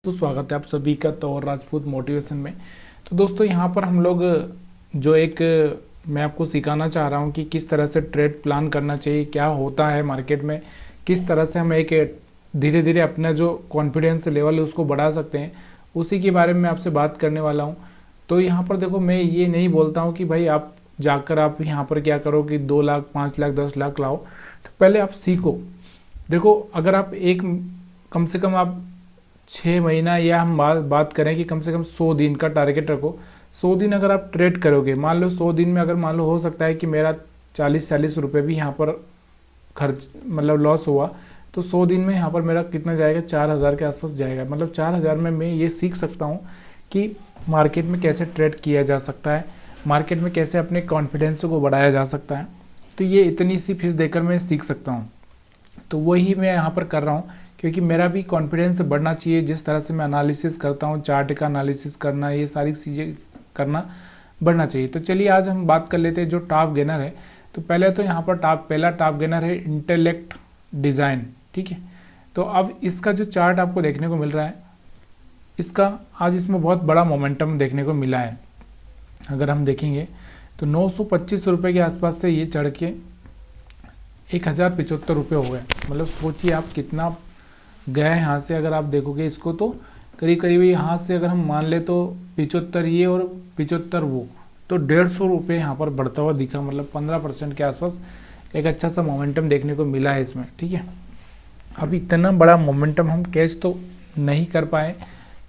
तो स्वागत है आप सभी का तो राजपूत मोटिवेशन में। तो दोस्तों यहाँ पर हम लोग जो एक मैं आपको सिखाना चाह रहा हूँ कि किस तरह से ट्रेड प्लान करना चाहिए, क्या होता है मार्केट में, किस तरह से हम एक धीरे धीरे अपना जो कॉन्फिडेंस लेवल है उसको बढ़ा सकते हैं, उसी के बारे में आपसे बात करने वाला हूँ। तो यहाँ पर देखो, मैं ये नहीं बोलता हूँ कि भाई आप जाकर आप यहाँ पर क्या करो कि 2 लाख 5 लाख 10 लाख लाओ। तो पहले आप सीखो। देखो, अगर आप कम से कम आप 6 महीना या हम बात करें कि कम से कम 100 दिन का टारगेट रखो। 100 दिन अगर आप ट्रेड करोगे, मान लो 100 दिन में अगर मान लो हो सकता है कि मेरा 40-40 रुपये भी यहाँ पर खर्च मतलब लॉस हुआ, तो 100 दिन में यहाँ पर मेरा कितना जाएगा, 4,000 के आसपास जाएगा। मतलब 4,000 में मैं ये सीख सकता हूँ कि मार्केट में कैसे ट्रेड किया जा सकता है, मार्केट में कैसे अपने कॉन्फिडेंस को बढ़ाया जा सकता है। तो ये इतनी सी फीस देकर मैं सीख सकता हूँ। तो वही मैं यहाँ पर कर रहा हूँ, क्योंकि मेरा भी कॉन्फिडेंस बढ़ना चाहिए। जिस तरह से मैं एनालिसिस करता हूँ, चार्ट का एनालिसिस करना, ये सारी चीज़ें करना बढ़ना चाहिए। तो चलिए आज हम बात कर लेते हैं जो टॉप गेनर है। तो पहले तो यहाँ पर पहला टॉप गेनर है इंटेलेक्ट डिज़ाइन, ठीक है। तो अब इसका जो चार्ट आपको देखने को मिल रहा है, इसका आज इसमें बहुत बड़ा मोमेंटम देखने को मिला है। अगर हम देखेंगे तो 925 रुपये के आसपास से ये चढ़ के 1,075 रुपये हो गए। मतलब सोचिए आप कितना गया है यहाँ से। अगर आप देखोगे इसको तो करीब करीब यहाँ से अगर हम मान ले तो 75 ये और 75 वो, तो 150 रुपये यहाँ पर बढ़ता हुआ दिखा। मतलब 15% के आसपास एक अच्छा सा मोमेंटम देखने को मिला है इसमें, ठीक है। अब इतना बड़ा मोमेंटम हम कैच तो नहीं कर पाए,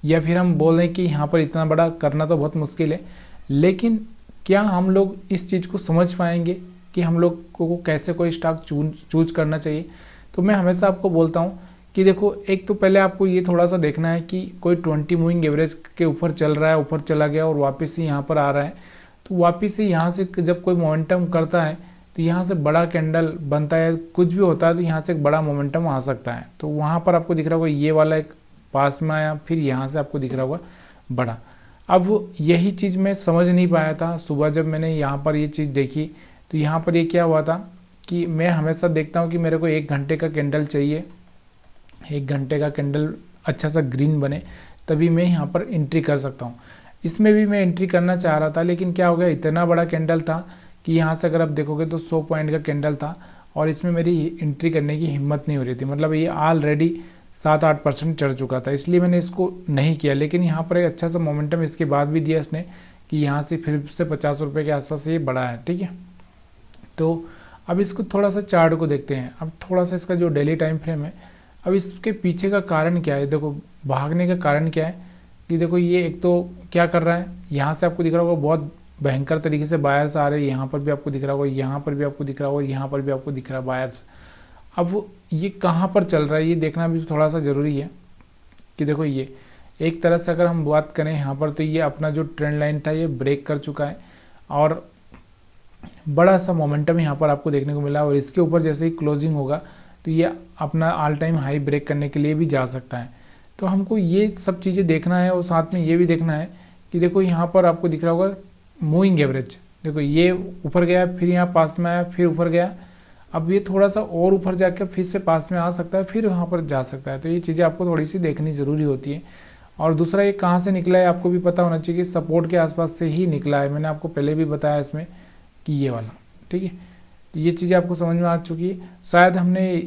या फिर हम बोल रहे हैं कि यहाँ पर इतना बड़ा करना तो बहुत मुश्किल है, लेकिन क्या हम लोग इस चीज़ को समझ पाएंगे कि हम लोग को कैसे कोई स्टॉक चूज करना चाहिए। तो मैं हमेशा आपको बोलता हूँ कि देखो, एक तो पहले आपको ये थोड़ा सा देखना है कि कोई 20 मूविंग एवरेज के ऊपर चल रहा है, ऊपर चला गया और वापस से यहाँ पर आ रहा है। तो वापस से यहाँ से जब कोई मोमेंटम करता है तो यहाँ से बड़ा कैंडल बनता है, कुछ भी होता है तो यहाँ से एक बड़ा मोमेंटम आ सकता है। तो वहाँ पर आपको दिख रहा होगा ये वाला एक पास में आया, फिर यहाँ से आपको दिख रहा होगा बड़ा। अब यही चीज़ मैं समझ नहीं पाया था सुबह जब मैंने यहाँ पर ये चीज़ देखी। तो यहाँ पर ये क्या हुआ था कि मैं हमेशा देखता हूँ कि मेरे को 1 घंटे का कैंडल चाहिए, 1 घंटे का कैंडल अच्छा सा ग्रीन बने, तभी मैं यहाँ पर एंट्री कर सकता हूँ। इसमें भी मैं एंट्री करना चाह रहा था, लेकिन क्या हो गया, इतना बड़ा कैंडल था कि यहाँ से अगर आप देखोगे तो 100 पॉइंट का कैंडल था और इसमें मेरी एंट्री करने की हिम्मत नहीं हो रही थी। मतलब ये ऑलरेडी 7-8% चढ़ चुका था, इसलिए मैंने इसको नहीं किया। लेकिन यहाँ पर एक अच्छा सा मोमेंटम इसके बाद भी दिया इसने कि यहाँ से फिर से 50 रुपये के आसपास ये बढ़ा है, ठीक है। तो अब इसको थोड़ा सा चार्ट को देखते हैं। अब थोड़ा सा इसका जो डेली टाइम फ्रेम है, अब इसके पीछे का कारण क्या है। देखो, भागने का कारण क्या है कि देखो ये एक तो क्या कर रहा है, यहाँ से आपको दिख रहा होगा बहुत भयंकर तरीके से बायर्स आ रहे हैं। यहाँ पर भी आपको दिख रहा होगा, यहाँ पर भी आपको दिख रहा होगा, यहाँ पर भी आपको दिख रहा है बायर्स। अब ये कहाँ पर चल रहा है ये देखना भी थोड़ा सा ज़रूरी है कि देखो ये एक तरह से अगर हम बात करें यहाँ पर, तो ये अपना जो ट्रेंड लाइन था ये ब्रेक कर चुका है और बड़ा सा मोमेंटम यहाँ पर आपको देखने को मिला। और इसके ऊपर जैसे ही क्लोजिंग होगा तो ये अपना ऑल टाइम हाई ब्रेक करने के लिए भी जा सकता है। तो हमको ये सब चीज़ें देखना है और साथ में ये भी देखना है कि देखो यहाँ पर आपको दिख रहा होगा मूविंग एवरेज। देखो ये ऊपर गया, फिर यहाँ पास में आया, फिर ऊपर गया। अब ये थोड़ा सा और ऊपर जाकर फिर से पास में आ सकता है, फिर वहाँ पर जा सकता है। तो ये चीज़ें आपको थोड़ी सी देखनी ज़रूरी होती है। और दूसरा ये कहाँ से निकला है आपको भी पता होना चाहिए कि सपोर्ट के आसपास से ही निकला है। मैंने आपको पहले भी बताया इसमें कि ये वाला, ठीक है। तो ये चीज़ें आपको समझ में आ चुकी है। शायद हमने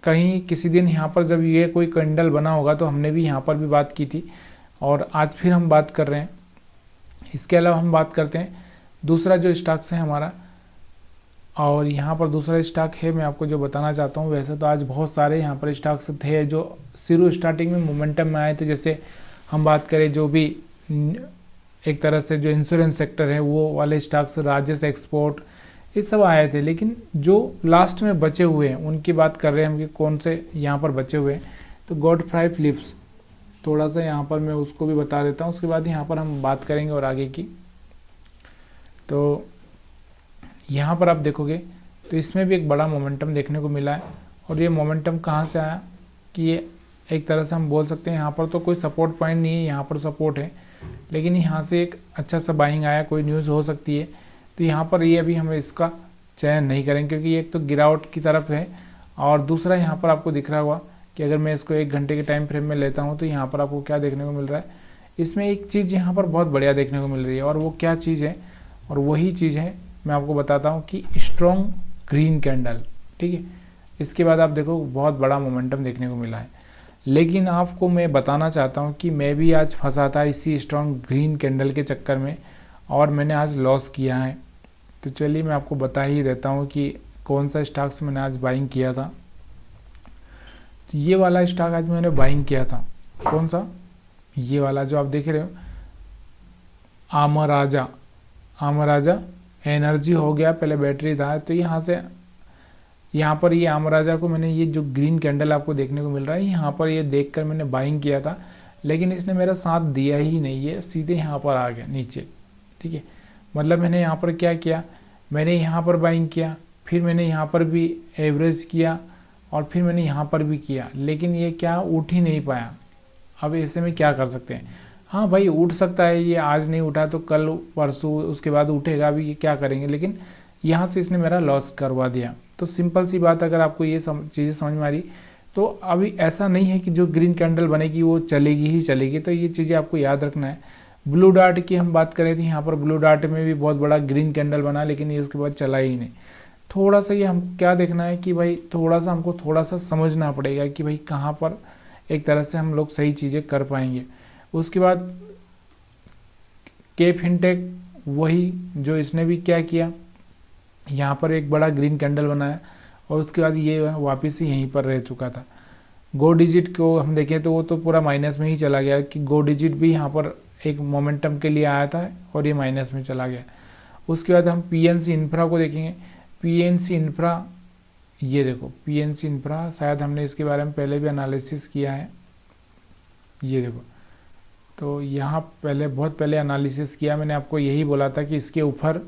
कहीं किसी दिन यहाँ पर जब ये कोई कैंडल बना होगा तो हमने भी यहाँ पर भी बात की थी, और आज फिर हम बात कर रहे हैं। इसके अलावा हम बात करते हैं दूसरा जो स्टॉक्स है हमारा, और यहाँ पर दूसरा स्टॉक है मैं आपको जो बताना चाहता हूँ। वैसे तो आज बहुत सारे यहाँ पर स्टॉक्स थे जो शुरू स्टार्टिंग में मोमेंटम में आए थे। जैसे हम बात करें जो भी एक तरह से जो इंश्योरेंस सेक्टर है वो वाले स्टॉक्स, राजेश एक्सपोर्ट, ये सब आए थे। लेकिन जो लास्ट में बचे हुए हैं उनकी बात कर रहे हैं हम कि कौन से यहाँ पर बचे हुए हैं। तो गॉडफ्राई फिलिप्स, थोड़ा सा यहाँ पर मैं उसको भी बता देता हूँ, उसके बाद यहाँ पर हम बात करेंगे और आगे की। तो यहाँ पर आप देखोगे तो इसमें भी एक बड़ा मोमेंटम देखने को मिला है। और ये मोमेंटम कहाँ से आया कि ये एक तरह से हम बोल सकते हैं यहाँ पर तो कोई सपोर्ट पॉइंट नहीं है, यहाँ पर सपोर्ट है, लेकिन यहाँ से एक अच्छा सा बाइंग आया, कोई न्यूज़ हो सकती है। तो यहाँ पर ये अभी हम इसका चयन नहीं करेंगे क्योंकि एक तो गिरावट की तरफ है, और दूसरा यहाँ पर आपको दिख रहा होगा कि कि अगर मैं इसको 1 घंटे के टाइम फ्रेम में लेता हूँ तो यहाँ पर आपको क्या देखने को मिल रहा है, इसमें एक चीज़ यहाँ पर बहुत बढ़िया देखने को मिल रही है, और वो क्या चीज़ है, और वही चीज़ है मैं आपको बताता हूँ कि स्ट्रॉन्ग ग्रीन कैंडल। ठीक है, इसके बाद आप देखो बहुत बड़ा मोमेंटम देखने को मिला है। लेकिन आपको मैं बताना चाहता हूँ कि मैं भी आज फंसा था इसी स्ट्रॉन्ग ग्रीन कैंडल के चक्कर में, और मैंने आज लॉस किया है। तो चलिए मैं आपको बता ही देता हूँ कि कौन सा स्टॉक्स मैंने आज बाइंग किया था। तो ये वाला स्टॉक आज मैंने बाइंग किया था, कौन सा, ये वाला जो आप देख रहे हो, आमराजा। आमराजा एनर्जी हो गया, पहले बैटरी था। तो यहाँ पर ये आमराजा को मैंने, ये जो ग्रीन कैंडल आपको देखने को मिल रहा है, यहाँ पर ये देखकर मैंने बाइंग किया था, लेकिन इसने मेरा साथ दिया ही नहीं, ये सीधे यहाँ पर आ गया नीचे। ठीक है, मतलब मैंने यहाँ पर क्या किया, मैंने यहाँ पर बाइंग किया, फिर मैंने यहाँ पर भी एवरेज किया, और फिर मैंने यहाँ पर भी किया, लेकिन ये क्या उठ ही नहीं पाया। अब ऐसे में क्या कर सकते हैं, हाँ भाई उठ सकता है, ये आज नहीं उठा तो कल परसों उसके बाद उठेगा, अभी ये क्या करेंगे, लेकिन यहाँ से इसने मेरा लॉस करवा दिया। तो सिंपल सी बात, अगर आपको ये चीज़ें समझ में आ रही, तो अभी ऐसा नहीं है कि जो ग्रीन कैंडल बनेगी वो चलेगी ही चलेगी। तो ये चीज़ें आपको याद रखना है। ब्लू डार्ट की हम बात करें तो यहाँ पर ब्लू डार्ट में भी बहुत बड़ा ग्रीन कैंडल बना, लेकिन ये उसके बाद चला ही नहीं। थोड़ा सा ये हम क्या देखना है कि भाई थोड़ा सा हमको थोड़ा सा समझना पड़ेगा कि भाई कहाँ पर एक तरह से हम लोग सही चीज़ें कर पाएंगे। उसके बाद के फिनटेक, वही जो इसने भी क्या किया, यहाँ पर एक बड़ा ग्रीन कैंडल बनाया, और उसके बाद ये वापस ही यहीं पर रह चुका था। गो डिजिट को हम देखें तो वो तो पूरा माइनस में ही चला गया, कि गो डिजिट भी यहाँ पर एक मोमेंटम के लिए आया था और ये माइनस में चला गया। उसके बाद हम पीएनसी इंफ्रा को देखेंगे। पीएनसी इंफ्रा, ये देखो पीएनसी इंफ्रा, शायद हमने इसके बारे में पहले भी एनालिसिस किया है, ये देखो। तो यहाँ पहले बहुत पहले एनालिसिस किया, मैंने आपको यही बोला था कि इसके ऊपर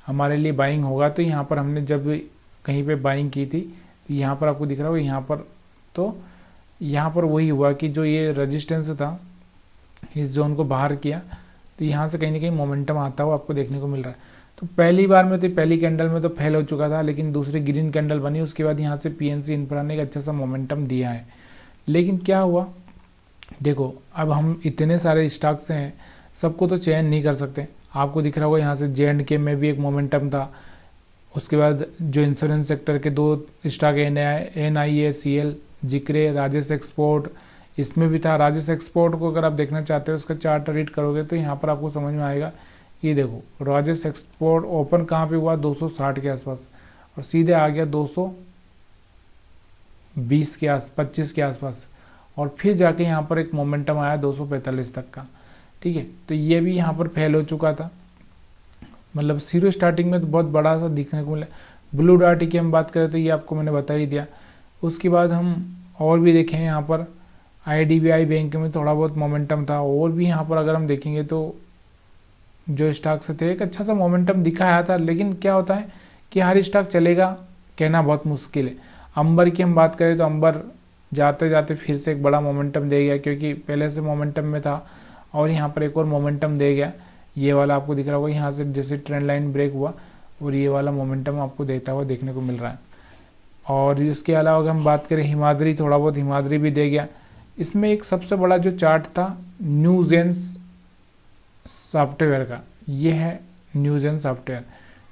हमारे लिए बाइंग होगा। तो यहाँ पर हमने जब कहीं पे बाइंग की थी, तो यहाँ पर आपको दिख रहा होगा, यहाँ पर तो यहाँ पर वही हुआ कि जो ये रेजिस्टेंस था, इस जोन को बाहर किया, तो यहाँ से कहीं ना कहीं मोमेंटम आता हुआ आपको देखने को मिल रहा है। तो पहली बार में तो पहली कैंडल में तो फेल हो चुका था, लेकिन दूसरी ग्रीन कैंडल बनी, उसके बाद यहाँ से पीएनसी इंफ्रा ने एक अच्छा सा मोमेंटम दिया है। लेकिन क्या हुआ, देखो अब हम इतने सारे स्टॉक्स हैं, सबको तो चयन नहीं कर सकते। आपको दिख रहा होगा यहाँ से J&K में भी एक मोमेंटम था। उसके बाद जो इंश्योरेंस सेक्टर के 2 स्टॉक NIACL, जिक्रे, राजेश एक्सपोर्ट, इसमें भी था। राजेश एक्सपोर्ट को अगर आप देखना चाहते हो, उसका चार्ट रीड करोगे तो यहाँ पर आपको समझ में आएगा। ये देखो राजेश एक्सपोर्ट ओपन कहाँ पे हुआ, 260 के आसपास, और सीधे आ गया 220 के 25 के आसपास, और फिर जाके यहाँ पर एक मोमेंटम आया 245 तक का। ठीक है, तो ये भी यहाँ पर फेल हो चुका था। मतलब जीरो स्टार्टिंग में तो बहुत बड़ा सा दिखने को मिला। ब्लू डार्ट की हम बात करें तो ये आपको मैंने बता ही दिया। उसके बाद हम और भी देखें, यहाँ पर IDBI बैंक में थोड़ा बहुत मोमेंटम था, और भी यहाँ पर अगर हम देखेंगे तो जो स्टॉक्स थे एक अच्छा सा मोमेंटम दिखाया था। लेकिन क्या होता है कि हर स्टॉक चलेगा कहना बहुत मुश्किल है। अंबर की हम बात करें तो अंबर जाते जाते फिर से एक बड़ा मोमेंटम दे गया, क्योंकि पहले से मोमेंटम में था, और यहाँ पर एक और मोमेंटम दे गया। ये वाला आपको दिख रहा होगा, यहाँ से जैसे ट्रेंड लाइन ब्रेक हुआ, और ये वाला मोमेंटम आपको देता हुआ देखने को मिल रहा है। और इसके अलावा अगर हम बात करें हिमाद्री, थोड़ा बहुत हिमाद्री भी दे गया। इसमें एक सबसे बड़ा जो चार्ट था न्यूजेंस सॉफ्टवेयर का, ये है न्यूजेंस सॉफ्टवेयर।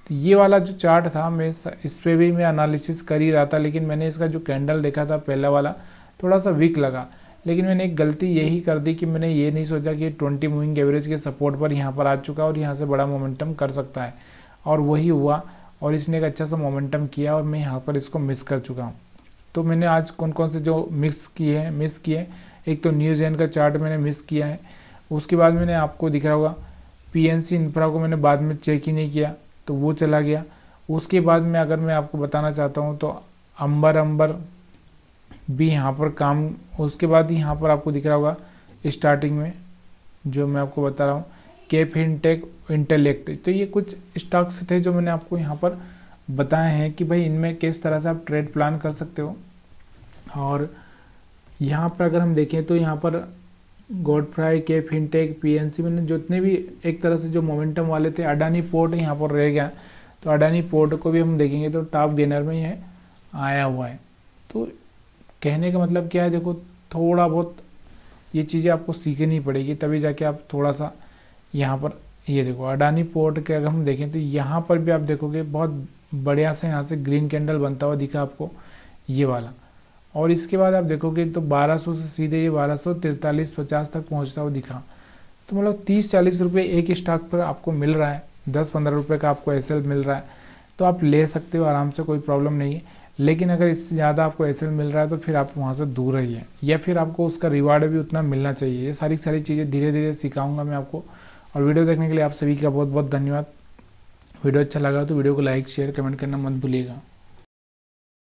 तो ये वाला जो चार्ट था, मैं इस पर भी मैं एनालिसिस कर ही रहा था, लेकिन मैंने इसका जो कैंडल देखा था पहला वाला, थोड़ा सा वीक लगा। लेकिन मैंने एक गलती यही कर दी कि मैंने ये नहीं सोचा कि 20 मूविंग एवरेज के सपोर्ट पर यहाँ पर आ चुका और यहाँ से बड़ा मोमेंटम कर सकता है, और वही हुआ, और इसने एक अच्छा सा मोमेंटम किया, और मैं यहाँ पर इसको मिस कर चुका हूँ। तो मैंने आज कौन कौन से जो मिस किए, एक तो न्यूज़ का चार्ट मैंने मिस किया है। उसके बाद मैंने आपको दिख रहा होगा पीएनसी इंफ्रा को मैंने बाद में चेक ही नहीं किया, तो वो चला गया। उसके बाद में अगर मैं आपको बताना चाहता हूँ तो अंबर भी यहाँ पर काम, उसके बाद यहाँ पर आपको दिख रहा होगा स्टार्टिंग में जो मैं आपको बता रहा हूँ के फिनटेक, इंटेलेक्ट। तो ये कुछ स्टॉक्स थे जो मैंने आपको यहाँ पर बताए हैं कि भाई इनमें किस तरह से आप ट्रेड प्लान कर सकते हो। और यहाँ पर अगर हम देखें तो यहाँ पर गॉडफ्राई, के फिनटेक, पीएनसी, मैंने जितने भी एक तरह से जो मोमेंटम वाले थे, अडानी पोर्ट यहाँ पर रह गया, तो अडानी पोर्ट को भी हम देखेंगे तो टॉप गेनर में यह आया हुआ है। तो कहने का मतलब क्या है, देखो थोड़ा बहुत ये चीज़ें आपको सीखनी पड़ेगी, तभी जाके आप थोड़ा सा यहाँ पर, ये देखो अडानी पोर्ट के अगर हम देखें तो यहाँ पर भी आप देखोगे बहुत बढ़िया से यहाँ से ग्रीन कैंडल बनता हुआ दिखा आपको, ये वाला। और इसके बाद आप देखोगे तो 1200 से सीधे ये 1243-50 तक पहुँचता हुआ दिखा। तो मतलब 30-40 रुपये एक स्टॉक पर आपको मिल रहा है, 10-15 रुपये का आपको एसएल मिल रहा है, तो आप ले सकते हो आराम से, कोई प्रॉब्लम नहीं है। लेकिन अगर इससे ज़्यादा आपको एसएल मिल रहा है तो फिर आप वहाँ से दूर रहिए, या फिर आपको उसका रिवार्ड भी उतना मिलना चाहिए। ये सारी चीज़ें धीरे धीरे सिखाऊंगा मैं आपको। और वीडियो देखने के लिए आप सभी का बहुत बहुत धन्यवाद। वीडियो अच्छा लगा तो वीडियो को लाइक शेयर कमेंट करना मत भूलिएगा।